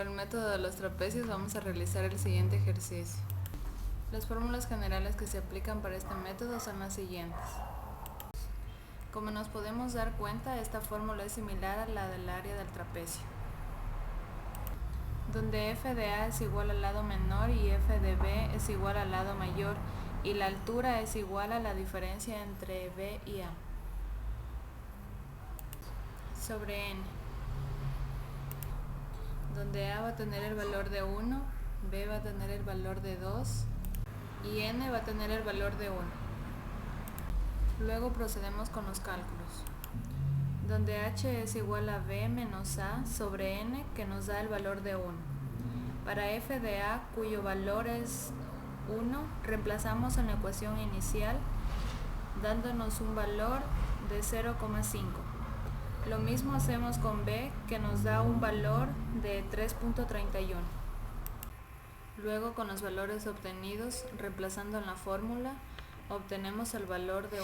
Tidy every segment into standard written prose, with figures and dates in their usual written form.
el método de los trapecios vamos a realizar el siguiente ejercicio. Las fórmulas generales que se aplican para este método son las siguientes. Como nos podemos dar cuenta, esta fórmula es similar a la del área del trapecio, donde f de a es igual al lado menor y f de b es igual al lado mayor, y la altura es igual a la diferencia entre b y a, sobre n, donde a va a tener el valor de 1, b va a tener el valor de 2 y n va a tener el valor de 1. Luego procedemos con los cálculos, donde h es igual a b menos a sobre n, que nos da el valor de 1. Para f de a, cuyo valor es 1, reemplazamos en la ecuación inicial, dándonos un valor de 0,5. Lo mismo hacemos con b, que nos da un valor de 3.31. Luego, con los valores obtenidos, reemplazando en la fórmula, obtenemos el valor de 1.9.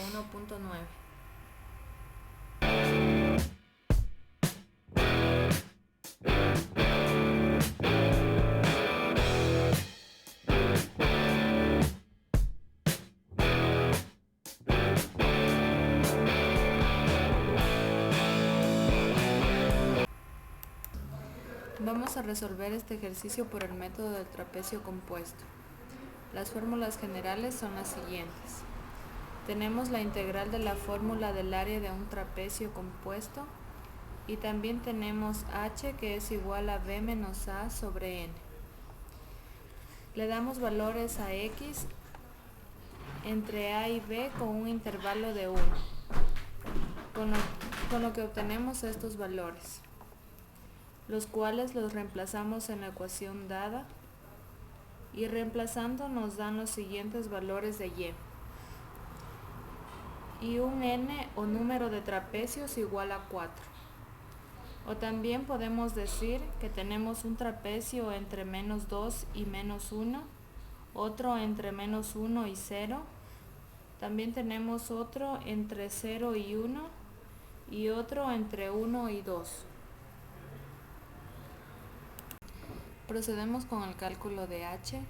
Vamos a resolver este ejercicio por el método del trapecio compuesto. Las fórmulas generales son las siguientes. Tenemos la integral de la fórmula del área de un trapecio compuesto y también tenemos h, que es igual a b menos a sobre n. Le damos valores a x entre a y b con un intervalo de 1, con lo que obtenemos estos valores, los cuales los reemplazamos en la ecuación dada, y reemplazando nos dan los siguientes valores de y un n o número de trapecios igual a 4. O también podemos decir que tenemos un trapecio entre menos 2 y menos 1, otro entre menos 1 y 0, también tenemos otro entre 0 y 1 y otro entre 1 y 2. Procedemos con el cálculo de h,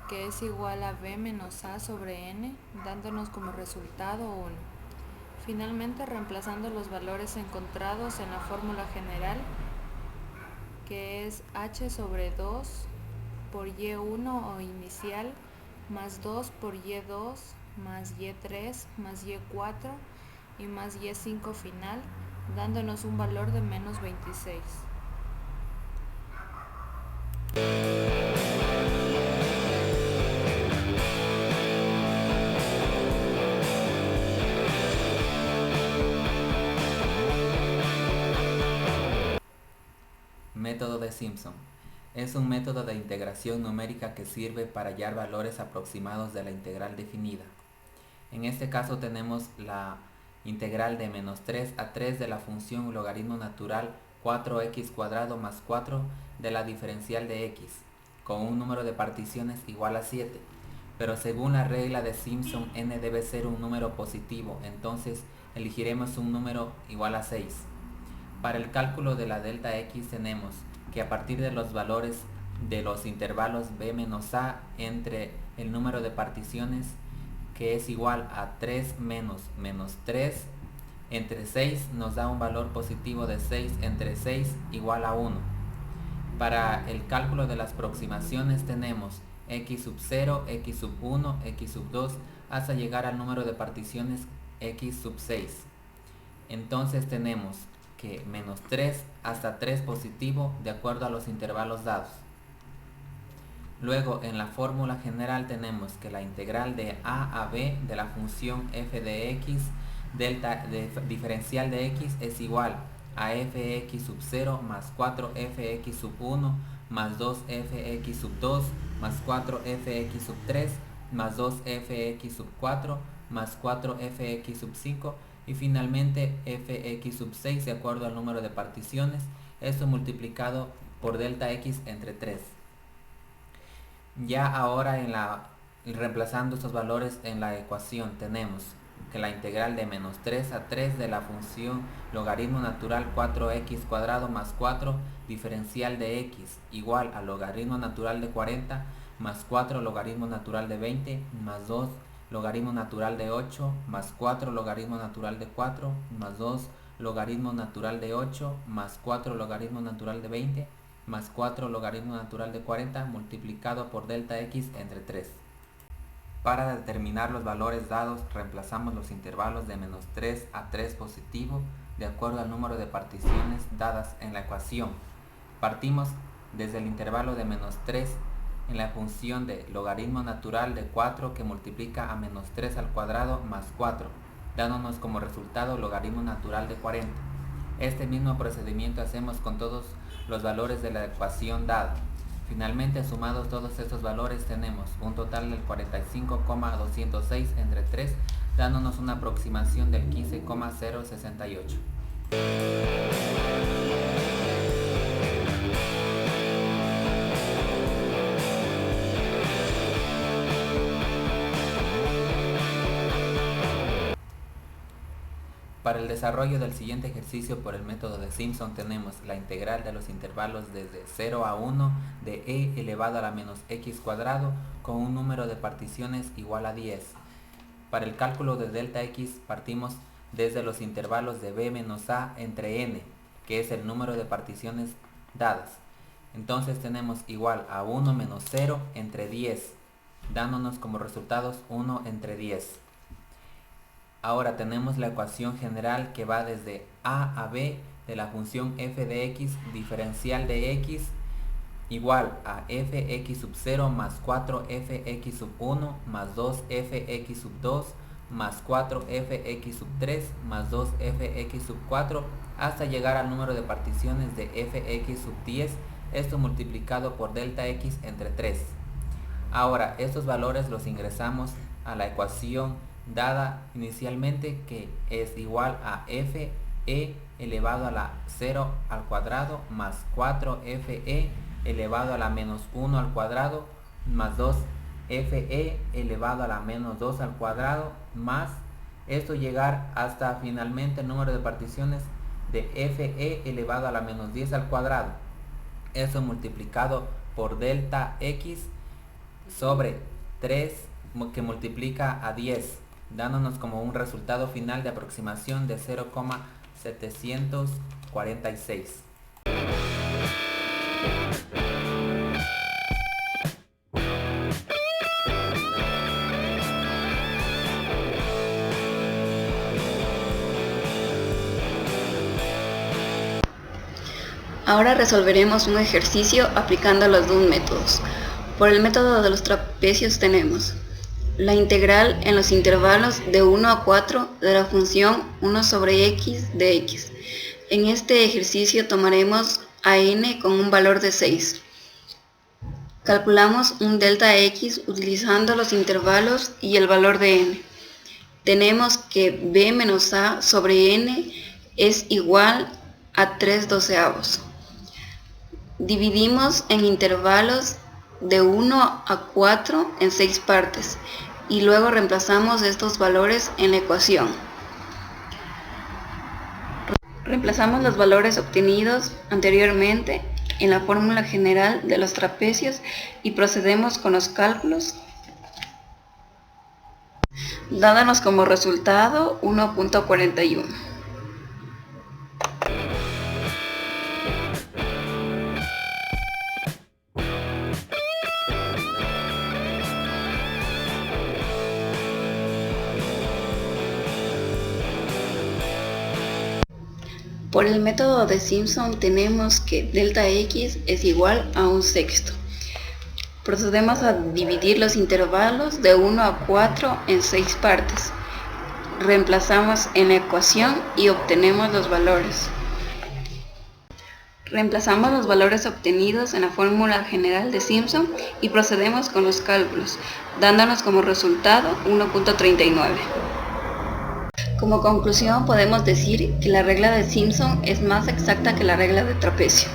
que es igual a b menos a sobre n, dándonos como resultado 1. Finalmente, reemplazando los valores encontrados en la fórmula general, que es h sobre 2 por y1 o inicial, más 2 por y2, más y3, más y4 y más y5 final, dándonos un valor de menos 26. Método de Simpson. Es un método de integración numérica que sirve para hallar valores aproximados de la integral definida. En este caso tenemos la integral de menos 3 a 3 de la función logaritmo natural 4x² más 4 de la diferencial de x, con un número de particiones igual a 7. Pero según la regla de Simpson, n debe ser un número positivo, entonces elegiremos un número igual a 6. Para el cálculo de la delta x tenemos que a partir de los valores de los intervalos b menos a entre el número de particiones, que es igual a 3 menos 3 entre 6, nos da un valor positivo de 6 entre 6 igual a 1. Para el cálculo de las aproximaciones tenemos x sub 0, x sub 1, x sub 2 hasta llegar al número de particiones x sub 6. Entonces tenemos que menos 3 hasta 3 positivo de acuerdo a los intervalos dados. Luego, en la fórmula general tenemos que la integral de a b de la función f de x delta diferencial de x es igual a fx sub 0 más 4fx sub 1 más 2fx sub 2 más 4fx sub 3 más 2fx sub 4 más 4fx sub 5 y finalmente fx sub 6 de acuerdo al número de particiones, esto multiplicado por delta x entre 3. Ya ahora reemplazando estos valores en la ecuación tenemos que la integral de menos 3 a 3 de la función logaritmo natural 4x² más 4 diferencial de x igual a logaritmo natural de 40 más 4 logaritmo natural de 20 más 2 logaritmo natural de 8 más 4 logaritmo natural de 4 más 2 logaritmo natural de 8 más 4 logaritmo natural de 20 más 4 logaritmo natural de 40 multiplicado por delta x entre 3. Para determinar los valores dados, reemplazamos los intervalos de menos 3 a 3 positivo de acuerdo al número de particiones dadas en la ecuación. Partimos desde el intervalo de menos 3 en la función de logaritmo natural de 4 que multiplica a menos 3 al cuadrado más 4, dándonos como resultado logaritmo natural de 40. Este mismo procedimiento hacemos con todos los valores de la ecuación dada. Finalmente, sumados todos estos valores, tenemos un total del 45,206 entre 3, dándonos una aproximación del 15,068. Para el desarrollo del siguiente ejercicio por el método de Simpson tenemos la integral de los intervalos desde 0 a 1 de e elevado a la menos x² con un número de particiones igual a 10. Para el cálculo de delta x partimos desde los intervalos de b menos a entre n, que es el número de particiones dadas. Entonces tenemos igual a 1 menos 0 entre 10, dándonos como resultados 1 entre 10. Ahora tenemos la ecuación general que va desde a a b de la función f de x diferencial de x igual a fx0 más 4fx1 más 2fx2 más 4fx3 más 2fx4 hasta llegar al número de particiones de fx10, esto multiplicado por delta x entre 3. Ahora estos valores los ingresamos a la ecuación dada inicialmente, que es igual a fe elevado a la 0 al cuadrado más 4fe elevado a la menos 1 al cuadrado más 2fe elevado a la menos 2 al cuadrado más esto llegar hasta finalmente el número de particiones de fe elevado a la menos 10 al cuadrado, eso multiplicado por delta x sobre 3 que multiplica a 10, dándonos como un resultado final de aproximación de 0,746. Ahora resolveremos un ejercicio aplicando los dos métodos. Por el método de los trapecios tenemos la integral en los intervalos de 1 a 4 de la función 1 sobre x de x. En este ejercicio tomaremos a n con un valor de 6. Calculamos un delta x utilizando los intervalos y el valor de n. Tenemos que b menos a sobre n es igual a 3/12. Dividimos en intervalos de 1 a 4 en 6 partes y luego reemplazamos estos valores en la ecuación. Reemplazamos los valores obtenidos anteriormente en la fórmula general de los trapecios y procedemos con los cálculos, dándonos como resultado 1.41. Por el método de Simpson tenemos que delta x es igual a 1/6. Procedemos a dividir los intervalos de 1 a 4 en 6 partes. Reemplazamos en la ecuación y obtenemos los valores. Reemplazamos los valores obtenidos en la fórmula general de Simpson y procedemos con los cálculos, dándonos como resultado 1.39. Como conclusión podemos decir que la regla de Simpson es más exacta que la regla de trapecio.